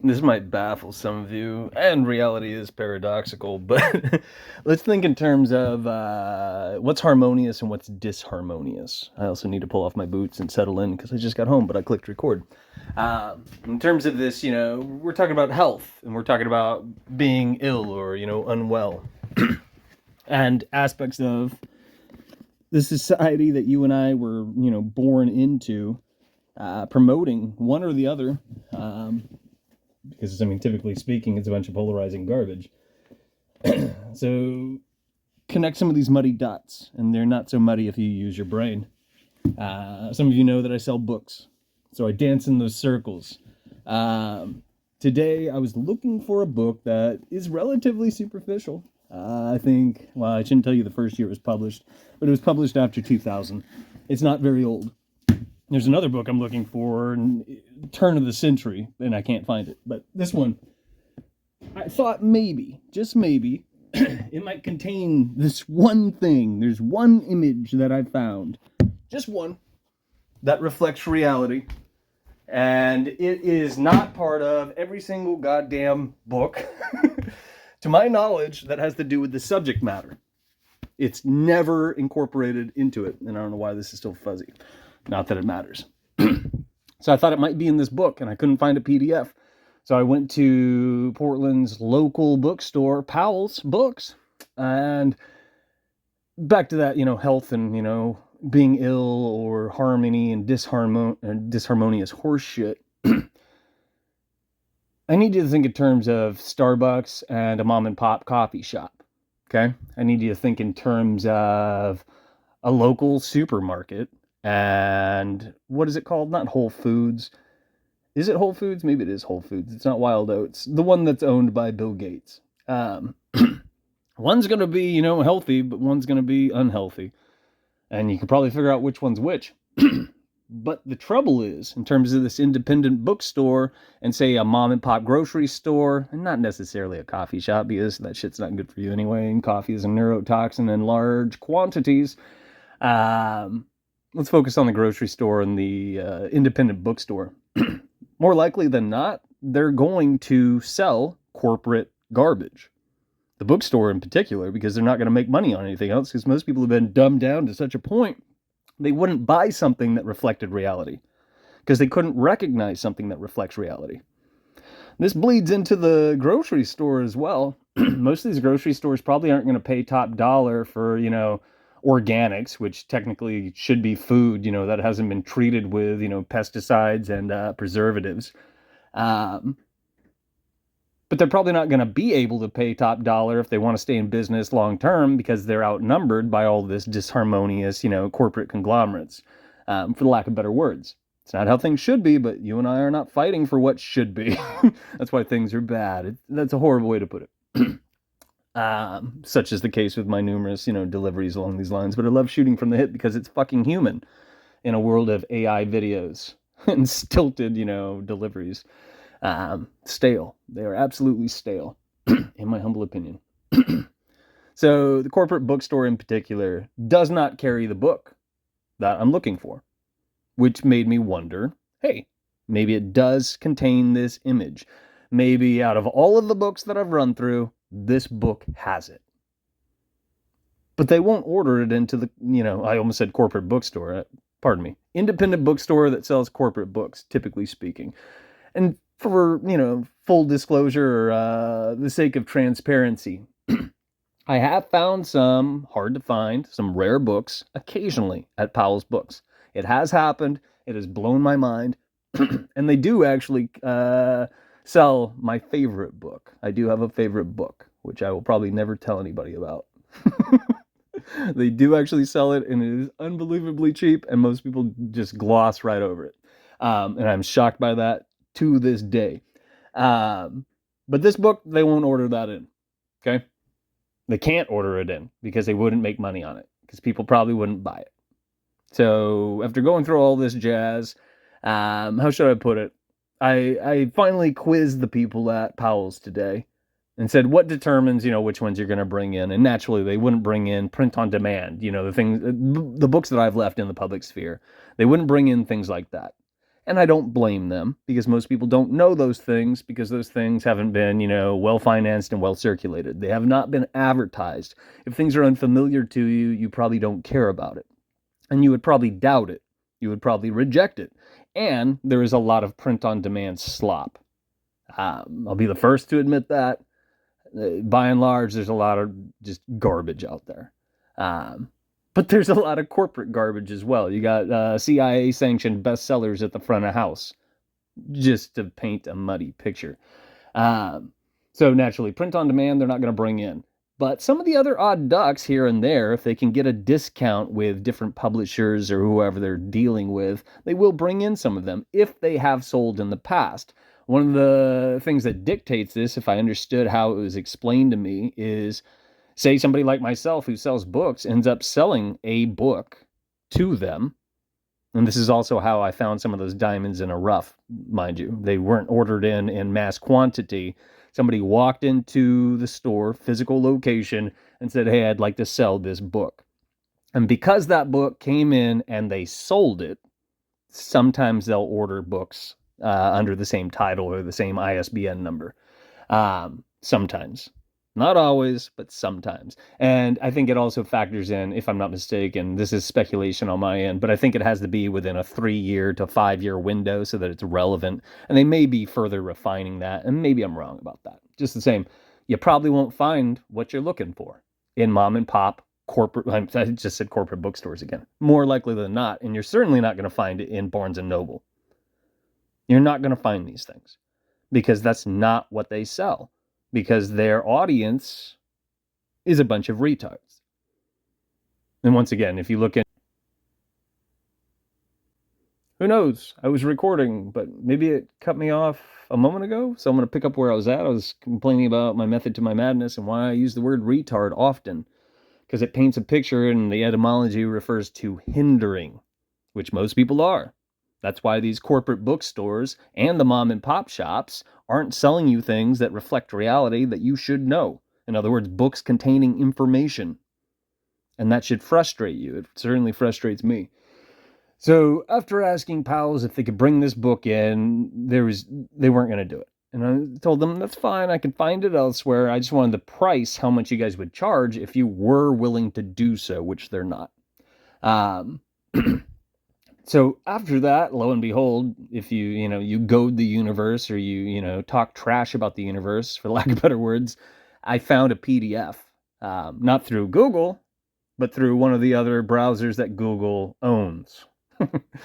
This might baffle some of you, and reality is paradoxical, but let's think in terms of what's harmonious and what's disharmonious. I also need to pull off my boots and settle in because I just got home, but I clicked record. In terms of this, we're talking about health, and we're talking about being ill or, unwell, and aspects of the society that you and I were, born into, promoting one or the other. Because, typically speaking, it's a bunch of polarizing garbage. So connect some of these muddy dots, and they're not so muddy if you use your brain. Some of you know that I sell books, so I dance in those circles. Today, I was looking for a book that is relatively superficial. I think, well, I shouldn't tell you the first year it was published, but it was published after 2000. It's not very old. There's another book I'm looking for, turn of the century, and I can't find it. But this one, I thought maybe, just maybe, it might contain this one thing. There's one image that I found, just one, that reflects reality. And it is not part of every single goddamn book, to my knowledge, that has to do with the subject matter. It's never incorporated into it, and I don't know why this is still fuzzy. Not that it matters. So I thought it might be in this book, and I couldn't find a PDF. So I went to Portland's local bookstore, Powell's Books, and back to that, health and, being ill or harmony and disharmonious horseshit. I need you to think in terms of Starbucks and a mom and pop coffee shop. Okay? I need you to think in terms of a local supermarket. And what is it called? Not Whole Foods. Is it Whole Foods? Maybe it is Whole Foods. It's not Wild Oats. The one that's owned by Bill Gates. One's going to be, healthy, but one's going to be unhealthy. And you can probably figure out which one's which. But the trouble is, in terms of this independent bookstore and, say, a mom and pop grocery store, and not necessarily a coffee shop, because that shit's not good for you anyway, and coffee is a neurotoxin in large quantities. Let's focus on the grocery store and the independent bookstore. More likely than not, they're going to sell corporate garbage. The bookstore in particular, because they're not going to make money on anything else, because most people have been dumbed down to such a point they wouldn't buy something that reflected reality, because they couldn't recognize something that reflects reality. This bleeds into the grocery store as well. Most of these grocery stores probably aren't going to pay top dollar for, organics, which technically should be food, that hasn't been treated with, pesticides and preservatives. But they're probably not going to be able to pay top dollar if they want to stay in business long term, because they're outnumbered by all this disharmonious, corporate conglomerates, for the lack of better words. It's not how things should be, but you and I are not fighting for what should be. That's why things are bad. That's a horrible way to put it. Such is the case with my numerous, deliveries along these lines. But I love shooting from the hip because it's fucking human in a world of AI videos and stilted, deliveries. Stale. They are absolutely stale, in my humble opinion. So the corporate bookstore in particular does not carry the book that I'm looking for, which made me wonder, hey, maybe it does contain this image. Maybe out of all of the books that I've run through, this book has it. But they won't order it into the, I almost said corporate bookstore. Pardon me. Independent bookstore that sells corporate books, typically speaking. And for, full disclosure, or the sake of transparency, I have found some hard to find, some rare books occasionally at Powell's Books. It has happened. It has blown my mind. And they do actually sell my favorite book. I do have a favorite book, which I will probably never tell anybody about. They do actually sell it, and it is unbelievably cheap, and most people just gloss right over it. And I'm shocked by that to this day. But this book, they won't order that in. Okay? They can't order it in because they wouldn't make money on it, because people probably wouldn't buy it. So after going through all this jazz, how should I put it? I finally quizzed the people at Powell's today and said, what determines, which ones you're going to bring in? And naturally, they wouldn't bring in print on demand, the things, the books that I've left in the public sphere. They wouldn't bring in things like that. And I don't blame them, because most people don't know those things, because those things haven't been, well financed and well circulated. They have not been advertised. If things are unfamiliar to you, you probably don't care about it. And you would probably doubt it. You would probably reject it. And there is a lot of print on demand slop. I'll be the first to admit that. By and large, there's a lot of just garbage out there. But there's a lot of corporate garbage as well. You got CIA sanctioned bestsellers at the front of house, just to paint a muddy picture. So naturally, print on demand, they're not going to bring in. But some of the other odd ducks here and there, if they can get a discount with different publishers or whoever they're dealing with, they will bring in some of them if they have sold in the past. One of the things that dictates this, if I understood how it was explained to me, is say somebody like myself who sells books ends up selling a book to them. And this is also how I found some of those diamonds in a rough, mind you. They weren't ordered in mass quantity. Somebody walked into the store, physical location, and said, hey, I'd like to sell this book. And because that book came in and they sold it, sometimes they'll order books under the same title or the same ISBN number. Sometimes. Not always, but sometimes. And I think it also factors in, if I'm not mistaken, this is speculation on my end, but I think it has to be within a 3-year to 5-year window so that it's relevant. And they may be further refining that, and maybe I'm wrong about that. Just the same, you probably won't find what you're looking for in mom and pop corporate, I just said corporate bookstores again, more likely than not. And you're certainly not going to find it in Barnes and Noble. You're not going to find these things because that's not what they sell, because their audience is a bunch of retards. And once again, if you look at, who knows? I was recording, but maybe it cut me off a moment ago. So I'm going to pick up where I was at. I was complaining about my method to my madness and why I use the word retard often, because it paints a picture, and the etymology refers to hindering, which most people are. That's why these corporate bookstores and the mom and pop shops aren't selling you things that reflect reality that you should know. In other words, books containing information. And that should frustrate you. It certainly frustrates me. So after asking pals if they could bring this book in, they weren't going to do it. And I told them, that's fine, I could find it elsewhere. I just wanted the price, how much you guys would charge if you were willing to do so, which they're not. So after that, lo and behold, if you goad the universe, or you talk trash about the universe, for lack of better words, I found a PDF, not through Google, but through one of the other browsers that Google owns.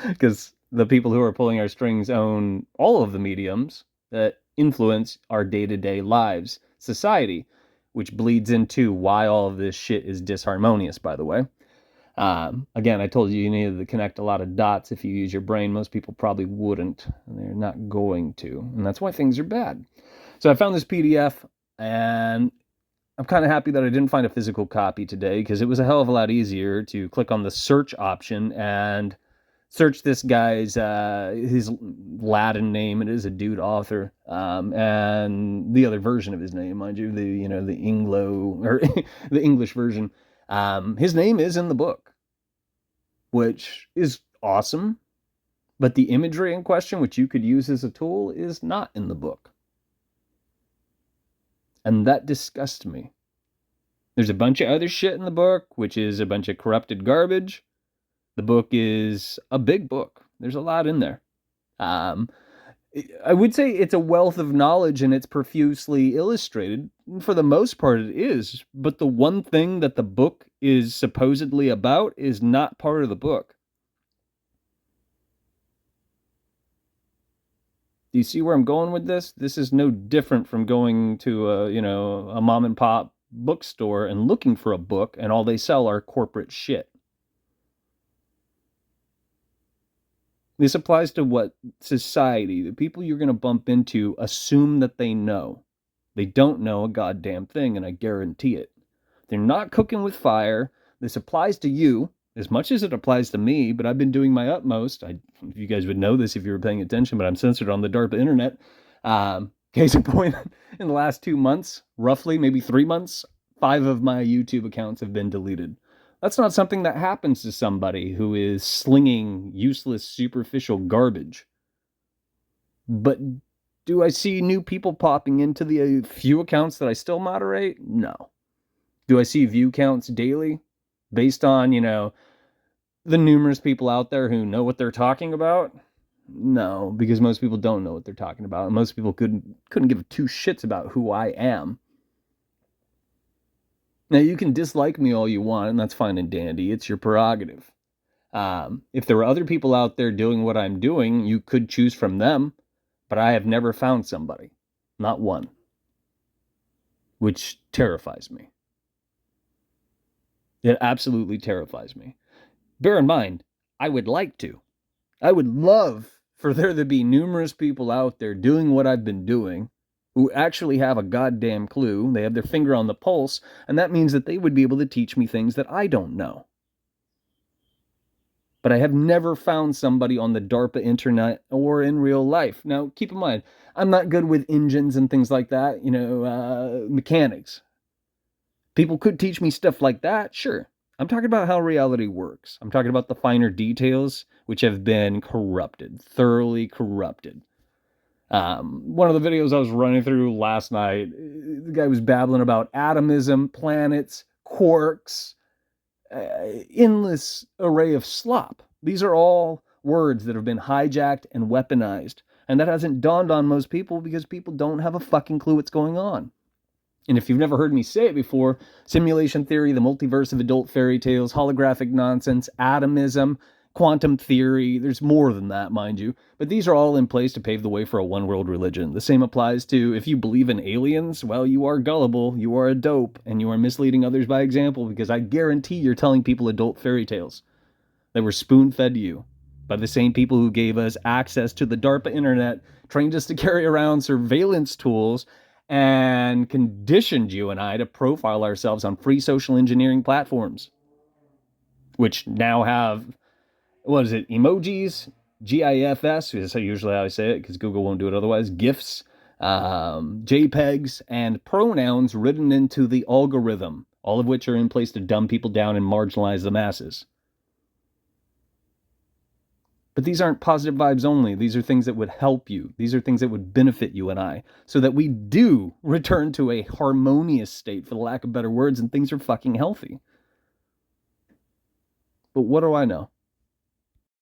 Because the people who are pulling our strings own all of the mediums that influence our day-to-day lives, society, which bleeds into why all of this shit is disharmonious, by the way. Again, I told you needed to connect a lot of dots if you use your brain. Most people probably wouldn't. They're not going to. And that's why things are bad. So I found this PDF, and I'm kind of happy that I didn't find a physical copy today, because it was a hell of a lot easier to click on the search option and search this guy's his Latin name. It is a dude author, and the other version of his name, mind you, the Anglo or the English version. His name is in the book, which is awesome, but the imagery in question, which you could use as a tool, is not in the book. And that disgusts me. There's a bunch of other shit in the book, which is a bunch of corrupted garbage. The book is a big book. There's a lot in there. I would say it's a wealth of knowledge, and it's profusely illustrated. For the most part, it is. But the one thing that the book is supposedly about is not part of the book. Do you see where I'm going with this? This is no different from going to a mom and pop bookstore and looking for a book, and all they sell are corporate shit. This applies to what society, the people you're going to bump into, assume that they know. They don't know a goddamn thing, and I guarantee it. They're not cooking with fire. This applies to you as much as it applies to me, but I've been doing my utmost. You guys would know this if you were paying attention, but I'm censored on the DARPA internet. Case in point, in the last 2 months, roughly, maybe 3 months, 5 of my YouTube accounts have been deleted. That's not something that happens to somebody who is slinging useless, superficial garbage. But do I see new people popping into the few accounts that I still moderate? No. Do I see view counts daily based on, the numerous people out there who know what they're talking about? No, because most people don't know what they're talking about. And most people couldn't give two shits about who I am. Now, you can dislike me all you want, and that's fine and dandy. It's your prerogative. If there were other people out there doing what I'm doing, you could choose from them, but I have never found somebody. Not one. Which terrifies me. It absolutely terrifies me. Bear in mind, I would like to. I would love for there to be numerous people out there doing what I've been doing who actually have a goddamn clue. They have their finger on the pulse, and that means that they would be able to teach me things that I don't know. But I have never found somebody on the DARPA internet or in real life. Now, keep in mind, I'm not good with engines and things like that, mechanics. People could teach me stuff like that, sure. I'm talking about how reality works. I'm talking about the finer details, which have been corrupted, thoroughly corrupted. One of the videos I was running through last night, the guy was babbling about atomism, planets, quarks, endless array of slop. These are all words that have been hijacked and weaponized. And that hasn't dawned on most people because people don't have a fucking clue what's going on. And if you've never heard me say it before, simulation theory, the multiverse of adult fairy tales, holographic nonsense, atomism, quantum theory, there's more than that, mind you. But these are all in place to pave the way for a one-world religion. The same applies to if you believe in aliens, well, you are gullible, you are a dope, and you are misleading others by example, because I guarantee you're telling people adult fairy tales that were spoon-fed to you by the same people who gave us access to the DARPA internet, trained us to carry around surveillance tools, and conditioned you and I to profile ourselves on free social engineering platforms, which now have, what is it, emojis, GIFs, is usually how I say it, because Google won't do it otherwise, GIFs, JPEGs, and pronouns written into the algorithm, all of which are in place to dumb people down and marginalize the masses. But these aren't positive vibes only. These are things that would help you. These are things that would benefit you and I, so that we do return to a harmonious state, for the lack of better words, and things are fucking healthy. But what do I know?